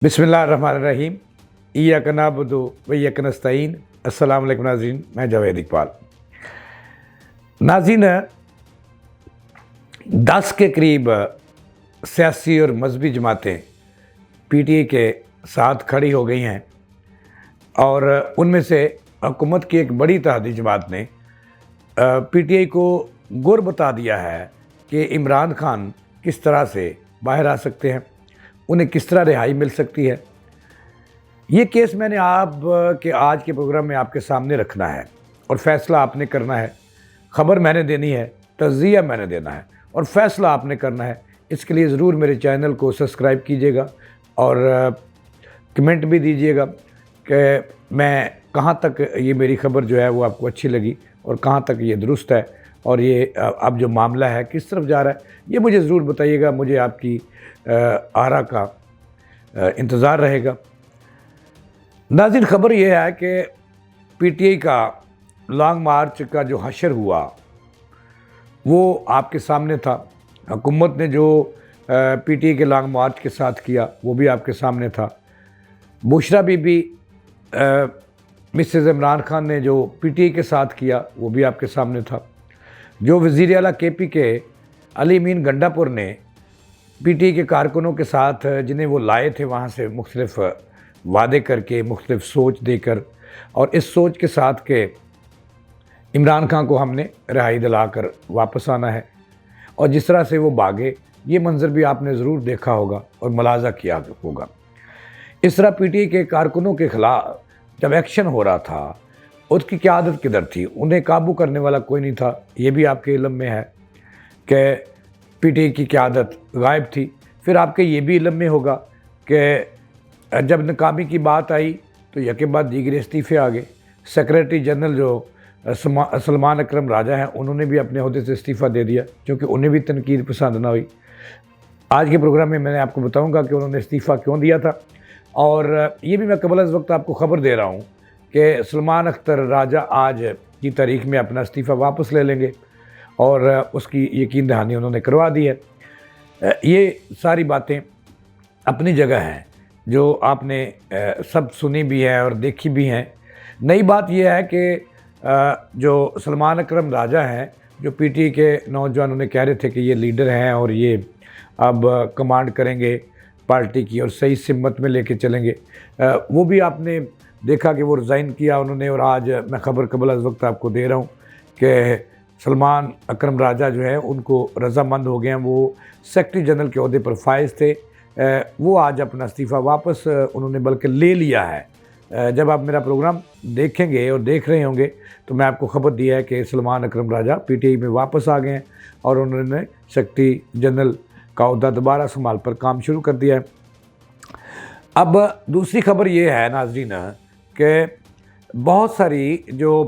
बिस्मिल्लाहिर्रहमानिर्रहीम। इय्याक नअबुदु व इय्याक नस्तईन। अस्सलाम वालेकुम नाज़रीन, मैं जावेद इकबाल। नाज़रीन, 10 के करीब सियासी और मजहबी जमातें पीटीआई के साथ खड़ी हो गई हैं और उनमें से हुकूमत की एक बड़ी तादादी जमात ने पीटीआई को गुर बता दिया है कि इमरान खान किस तरह से बाहर आ सकते हैं, उन्हें किस तरह रिहाई मिल सकती है। ये केस मैंने आप के आज के प्रोग्राम में आपके सामने रखना है और फैसला आपने करना है। ख़बर मैंने देनी है, तज़िया मैंने देना है और फैसला आपने करना है। इसके लिए ज़रूर मेरे चैनल को सब्सक्राइब कीजिएगा और कमेंट भी दीजिएगा कि मैं कहाँ तक ये मेरी ख़बर जो है वो आपको अच्छी लगी और कहाँ तक ये दुरुस्त है और ये अब जो मामला है किस तरफ जा रहा है, ये मुझे ज़रूर बताइएगा। मुझे आपकी आरा का इंतज़ार रहेगा। नाज़रीन, ख़बर यह है कि पीटीआई का लॉन्ग मार्च का जो हशर हुआ वो आपके सामने था। हुकूमत ने जो पीटीआई के लॉन्ग मार्च के साथ किया वो भी आपके सामने था। बुशरा बीबी मिसेज़ इमरान खान ने जो पीटीआई के साथ किया वो भी आपके सामने था। जो वज़ीर आला केपी के अली अमीन गंडापुर ने पीटीआई के कारकुनों के साथ जिन्हें वो लाए थे वहाँ से मुख्तलिफ़ वादे करके, मुख्तलिफ़ सोच देकर, और इस सोच के साथ के इमरान खान को हमने रिहाई दिलाकर वापस आना है, और जिस तरह से वो भागे ये मंज़र भी आपने ज़रूर देखा होगा और मुलाज़ा किया होगा। इस तरह पीटीआई के कारकुनों के ख़िलाफ़ जब एक्शन हो रहा था उसकी क़यादत किधर थी, उन्हें काबू करने वाला कोई नहीं था। ये भी आपके इल्म में है कि पीटीआई की क़यादत गायब थी। फिर आपके ये भी इल्म में होगा कि जब नाकामी की बात आई तो यके बाद दीगर इस्तीफ़े आ गए। सेक्रेटरी जनरल जो सलमान अकरम राजा हैं उन्होंने भी अपने ओहदे से इस्तीफ़ा दे दिया क्योंकि उन्हें भी तनकीद पसंद ना हुई। आज के प्रोग्राम में मैंने आपको बताऊंगा कि उन्होंने इस्तीफ़ा क्यों दिया था, और ये भी मैं कबल अज़ वक्त आपको ख़बर दे रहा हूँ कि सलमान अख्तर राजा आज की तारीख़ में अपना इस्तीफ़ा वापस ले लेंगे और उसकी यकीन दहानी उन्होंने करवा दी है। ये सारी बातें अपनी जगह हैं जो आपने सब सुनी भी है और देखी भी हैं। नई बात यह है कि जो सलमान अकरम राजा हैं, जो पीटीआई के नौजवान उन्हें कह रहे थे कि ये लीडर हैं और ये अब कमांड करेंगे पार्टी की और सही सिमत में लेके चलेंगे, वो भी आपने देखा कि वो रिज़ाइन किया उन्होंने। और आज मैं ख़बर कबल अज़ वक्त आपको दे रहा हूँ कि सलमान अकरम राजा जो है उनको रज़ामंद हो गए हैं। वो सेक्रेटरी जनरल के ओहदे पर फाइज थे, वो आज अपना इस्तीफ़ा वापस उन्होंने बल्कि ले लिया है। जब आप मेरा प्रोग्राम देखेंगे और देख रहे होंगे तो मैं आपको ख़बर दिया है कि सलमान अकरम राजा पीटीआई में वापस आ गए हैं और उन्होंने सेक्रेटरी जनरल का ओहदा दोबारा संभाल पर काम शुरू कर दिया है। अब दूसरी ख़बर ये है नाज़रीन कि बहुत सारी जो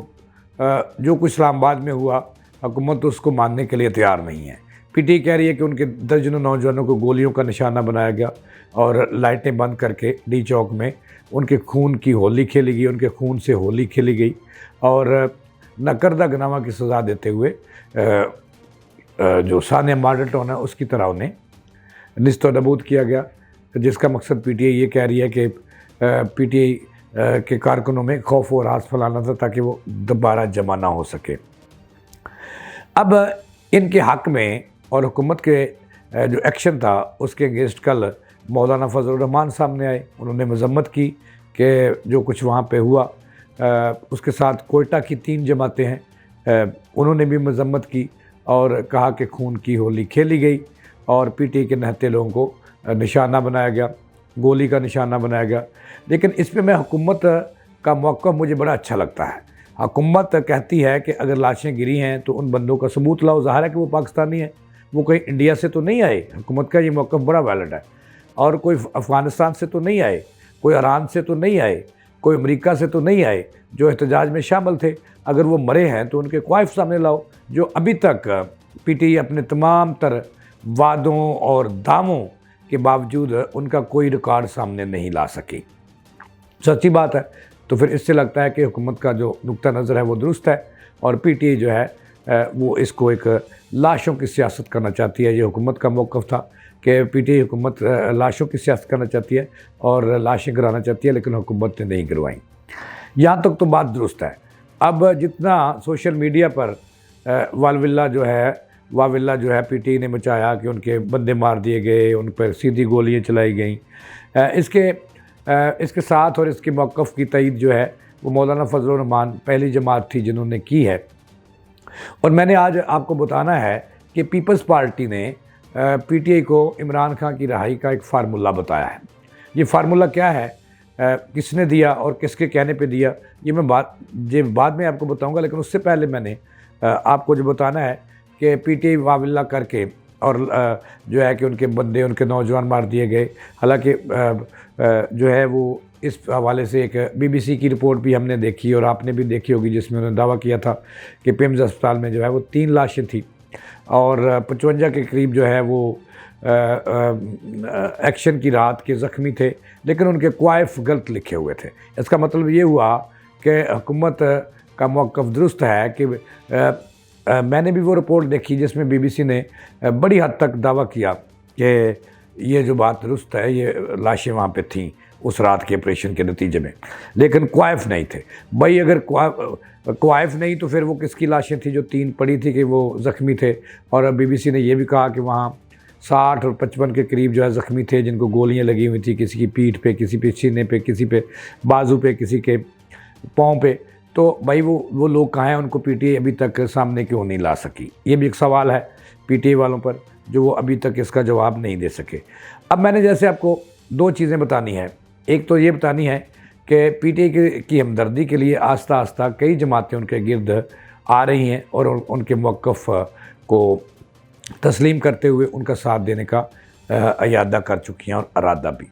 कुछ इस्लामाबाद में हुआ हुकूमत उसको मानने के लिए तैयार नहीं है। पीटीआई कह रही है कि उनके दर्जनों नौजवानों को गोलियों का निशाना बनाया गया और लाइटें बंद करके डी चौक में उनके खून की होली खेली गई, उनके खून से होली खेली गई और नकरदा गनामा की सज़ा देते हुए जो सानिया मॉडल टाउन है उसकी तरह उन्हें निस्त व नबूद किया गया, जिसका मकसद पीटीआई ये कह रही है कि पीटीआई के कारकुनों में खौफ और रास फैलाना था ताकि वो दोबारा जमा ना हो सके। अब इनके हक़ में और हुकूमत के जो एक्शन था उसके अगेंस्ट कल मौलाना फजल रहमान सामने आए। उन्होंने मजम्मत की कि जो कुछ वहाँ पे हुआ, उसके साथ कोयटा की 3 जमातें हैं, उन्होंने भी मजम्मत की और कहा कि खून की होली खेली गई और पीटीआई के नहते लोगों को निशाना बनाया गया, गोली का निशाना बनाया गया। लेकिन इस पर मैं हुकूमत का मौक़िफ़ मुझे बड़ा अच्छा लगता है। हुकूमत कहती है कि अगर लाशें गिरी हैं तो उन बंदों का सबूत लाओ। ज़ाहिर है कि वो पाकिस्तानी है, वो कहीं इंडिया से तो नहीं आए। हुकूमत का ये मौक़िफ़ बड़ा वैलिड है। और कोई अफ़गानिस्तान से तो नहीं आए, कोई ईरान से तो नहीं आए, कोई अमेरिका से तो नहीं आए जो एहतजाज में शामिल थे। अगर वो मरे हैं तो उनके क्वाइफ सामने लाओ, जो अभी तक पीटीआई अपने तमाम तर वादों और दावों के बावजूद उनका कोई रिकॉर्ड सामने नहीं ला सकी। सच्ची बात है। तो फिर इससे लगता है कि हुकूमत का जो नुक्ता नज़र है वो दुरुस्त है और पीटीआई जो है वो इसको एक लाशों की सियासत करना चाहती है। ये हुकूमत का मौक़िफ़ था कि पीटीआई हुकूमत लाशों की सियासत करना चाहती है और लाशें गिराना चाहती है, लेकिन हुकूमत ने नहीं गिरवाई। यहाँ तक तो बात दुरुस्त है। अब जितना सोशल मीडिया पर वाविल्ला जो है पीटीआई ने मचाया कि उनके बंदे मार दिए गए, उन पर सीधी गोलियां चलाई गई, इसके साथ और इसके मौक़िफ़ की तईद जो है वो मौलाना फजल रहमान पहली जमात थी जिन्होंने की है। और मैंने आज आपको बताना है कि पीपल्स पार्टी ने पीटीआई को इमरान खान की रहाई का एक फार्मूला बताया है। ये फार्मूला क्या है, किसने दिया और किसके कहने पे दिया, ये मैं बाद में आपको बताऊंगा। लेकिन उससे पहले मैंने आपको जो बताना है कि पीटीआई वाविल्ला करके और जो है कि उनके बंदे, उनके नौजवान मार दिए गए। हालांकि जो है वो इस हवाले से एक बीबीसी की रिपोर्ट भी हमने देखी और आपने भी देखी होगी, जिसमें उन्होंने दावा किया था कि पिम्स अस्पताल में जो है वो 3 लाशें थी और 55 के करीब जो है वो एक्शन की रात के ज़ख्मी थे, लेकिन उनके क्वाइफ गलत लिखे हुए थे। इसका मतलब ये हुआ कि हुकूमत का मौक़िफ़ दुरुस्त है कि मैंने भी वो रिपोर्ट देखी जिसमें बीबीसी ने बड़ी हद तक दावा किया कि ये जो बात दुरुस्त है, ये लाशें वहाँ पे थीं उस रात के ऑपरेशन के नतीजे में, लेकिन क्वाइफ नहीं थे। भाई अगर क्वाइफ नहीं तो फिर वो किसकी लाशें थी जो 3 पड़ी थी कि वो ज़ख्मी थे। और बीबीसी ने ये भी कहा कि वहाँ 60 और 55 के करीब जो है ज़ख्मी थे जिनको गोलियां लगी हुई थी, किसी की पीठ पे, किसी पे सीने पे, किसी पे बाजू पे, किसी के पाँव पे। तो भाई वो लोग कहाँ हैं, उनको पीटीआई अभी तक सामने क्यों नहीं ला सकी? ये भी एक सवाल है पीटीआई वालों पर, जो वो अभी तक इसका जवाब नहीं दे सके। अब मैंने जैसे आपको 2 चीज़ें बतानी है। एक तो ये बतानी है कि पीटीआई की हमदर्दी के लिए आस्ता आस्ता कई जमातें उनके गिर्द आ रही हैं और उनके मौक़िफ़ को तस्लीम करते हुए उनका साथ देने का इरादा कर चुकी हैं और इरादा भी।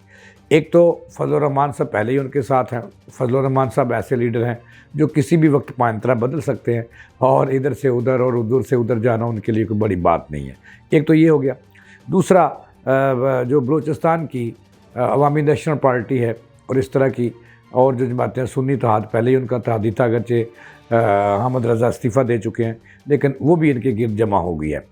एक तो फजल रहमान साहब पहले ही उनके साथ हैं। फजल रहमान साहब ऐसे लीडर हैं जो किसी भी वक्त पायंतरा बदल सकते हैं और इधर से उधर और उधर से उधर जाना उनके लिए कोई बड़ी बात नहीं है। एक तो ये हो गया। दूसरा, जो बलूचिस्तान की अवामी नेशनल पार्टी है और इस तरह की और जो जमातें सुन्नी इत्तेहाद, पहले ही उनका इत्तेहादी था, अगरचे अहमद रज़ा इस्तीफ़ा दे चुके हैं, लेकिन वो भी इनके गिर्द जमा हो गई है।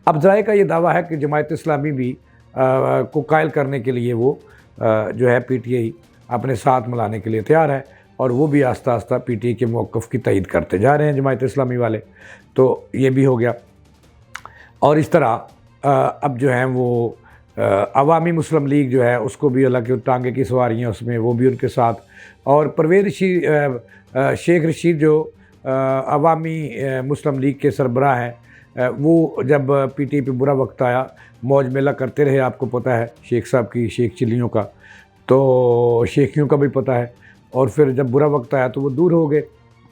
अब ज़राए का ये दावा है कि जमात इस्लामी भी को कायल करने के लिए वो जो है पीटीआई अपने साथ मिलाने के लिए तैयार है और वो भी आस्ता आस्ता पीटीआई के मौक़िफ़ की तईद करते जा रहे हैं जमात इस्लामी वाले। तो ये भी हो गया। और इस तरह अब जो है वो अवामी मुस्लिम लीग जो है उसको भी हालांकि टांगे की सवारियाँ उसमें, वो भी उनके साथ। और परवेज़ शेख रशीद जो अवामी मुस्लिम लीग के सरबराह हैं, वो जब पीटीआई पे बुरा वक्त आया मौज मेला करते रहे। आपको पता है शेख साहब की, शेख चिल्लियों का, तो शेखियों का भी पता है। और फिर जब बुरा वक्त आया तो वो दूर हो गए,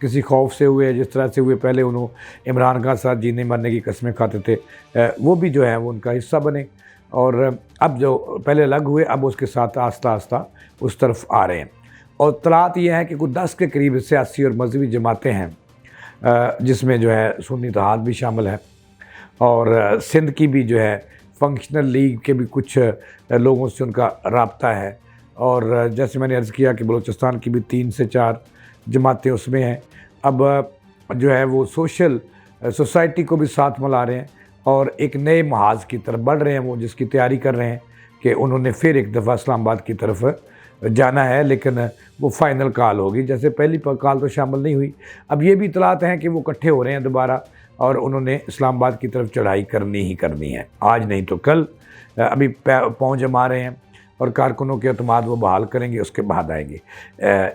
किसी खौफ से हुए, जिस तरह से हुए। पहले उन्होंने इमरान खान साथ जीने मरने की कस्में खाते थे, वो भी जो है वो उनका हिस्सा बने। और अब जो पहले अलग हुए, अब उसके साथ आस्ता आस्ता उस तरफ आ रहे हैं। और तलात ये है कि कुछ 10 के करीब सियासी और मजहबी जमातें हैं, जिसमें जो है सुन्नी इत्तेहाद भी शामिल है और सिंध की भी जो है फंक्शनल लीग के भी कुछ लोगों से उनका राब्ता है। और जैसे मैंने अर्ज़ किया कि बलूचिस्तान की भी 3 से 4 जमातें उसमें हैं। अब जो है वो सोसाइटी को भी साथ मिला रहे हैं और एक नए महाज की तरफ बढ़ रहे हैं, वो जिसकी तैयारी कर रहे हैं कि उन्होंने फिर एक दफ़ा इस्लामाबाद की तरफ जाना है। लेकिन वो फ़ाइनल कॉल होगी, जैसे पहली कॉल तो शामिल नहीं हुई। अब ये भी इतलात हैं कि वो इकट्ठे हो रहे हैं दोबारा और उन्होंने इस्लामाबाद की तरफ चढ़ाई करनी ही करनी है, आज नहीं तो कल। अभी पहुँच जमा रहे हैं और कारकुनों के अतमाद वो बहाल करेंगे, उसके बाद आएंगे।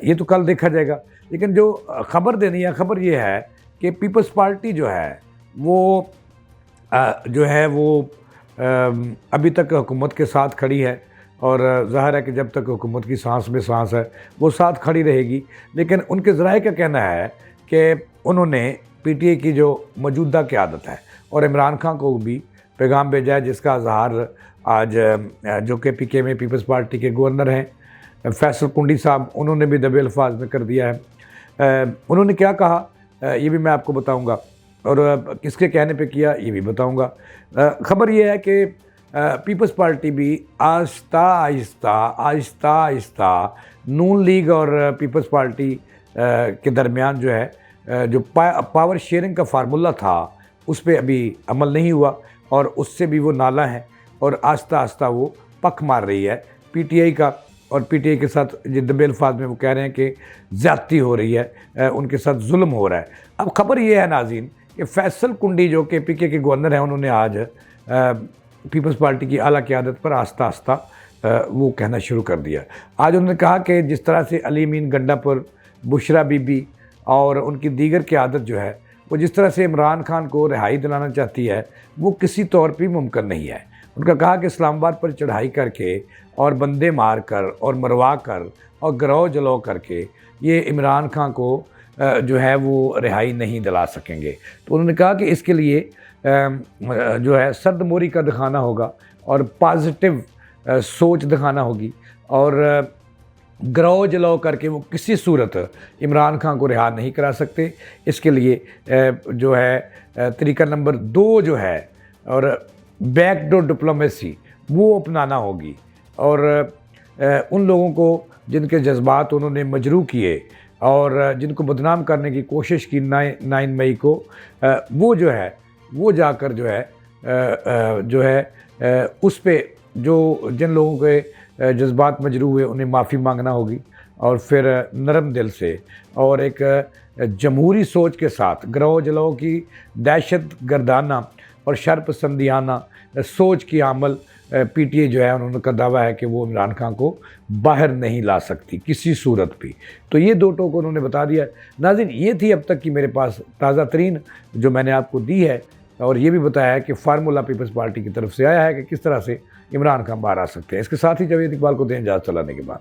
ये तो कल देखा जाएगा। लेकिन जो ख़बर देनी है, ख़बर ये है कि पीपल्स पार्टी जो है वो अभी तक हुकूमत के साथ खड़ी है और ज़ाहिर है कि जब तक हुकूमत की सांस में सांस है वो साथ खड़ी रहेगी। लेकिन उनके ज़राए का कहना है कि उन्होंने पीटीआई की जो मौजूदा क़यादत है और इमरान खान को भी पैगाम भेजा है, जिसका इज़हार आज जो कि पीके में पीपल्स पार्टी के गवर्नर हैं फैसल कुंडी साहब, उन्होंने भी दबे अल्फाज में कर दिया है। उन्होंने क्या कहा ये भी मैं आपको बताऊंगा और किसके कहने पे किया ये भी बताऊंगा। ख़बर ये है कि पीपल्स पार्टी भी आहिस्ता आहिस्ता नून लीग और पीपल्स पार्टी के दरमियान जो है जो पावर शेयरिंग का फार्मूला था उस पर अभी अमल नहीं हुआ और उससे भी वो नाला है और आस्ता आस्ता वो पख मार रही है पीटीआई का, और पीटीआई के साथ जो दबे अल्फाज में वो कह रहे हैं कि ज़्यादती हो रही है, उनके साथ जुल्म हो रहा है। अब खबर ये है नाज़रीन कि फैसल कुंडी जो केपीके के गवर्नर हैं, उन्होंने आज पीपल्स पार्टी की आला क़यादत पर आस्ता आस्ता वो कहना शुरू कर दिया। आज उन्होंने कहा कि जिस तरह से अली अमीन गंडापुर, बुशरा बीबी और उनकी दीगर क़यादत जो है वो जिस तरह से इमरान खान को रिहाई दिलाना चाहती है, वो किसी तौर पर मुमकिन नहीं है। उनका कहा कि इस्लामाबाद पर चढ़ाई करके और बंदे मार कर और मरवा कर और गिरह जलो करके ये इमरान खान को जो है वो रिहाई नहीं दिला सकेंगे। तो उन्होंने कहा कि इसके लिए जो है सर्द मोरी का दिखाना होगा और पॉजिटिव सोच दिखाना होगी, और गिरह जलो करके वो किसी सूरत इमरान खान को रिहा नहीं करा सकते। इसके लिए जो है तरीका नंबर 2 जो है और बैकडोर डिप्लोमेसी वो अपनाना होगी, और उन लोगों को जिनके जज्बात उन्होंने मजरू किए और जिनको बदनाम करने की कोशिश की 9 मई को, वो जो है वो जाकर जो है उस पे जो जिन लोगों के जज्बात मजरू हुए उन्हें माफ़ी मांगना होगी, और फिर नरम दिल से और एक जमहूरी सोच के साथ गिरह जलो की दहशत गर्दाना और शरपसंदियाना सोच की अमल पीटीआई जो है उन्होंने का दावा है कि वो इमरान खान को बाहर नहीं ला सकती किसी सूरत भी। तो ये 2 टोक उन्होंने बता दिया। नाज़रीन, ये थी अब तक की मेरे पास ताज़ा तरीन जो मैंने आपको दी है, और ये भी बताया है कि फार्मूला पीपल्स पार्टी की तरफ से आया है कि किस तरह से इमरान खान बाहर आ सकते हैं। इसके साथ ही जावेद इकबाल को दें इजाज़त चलाने के बाद।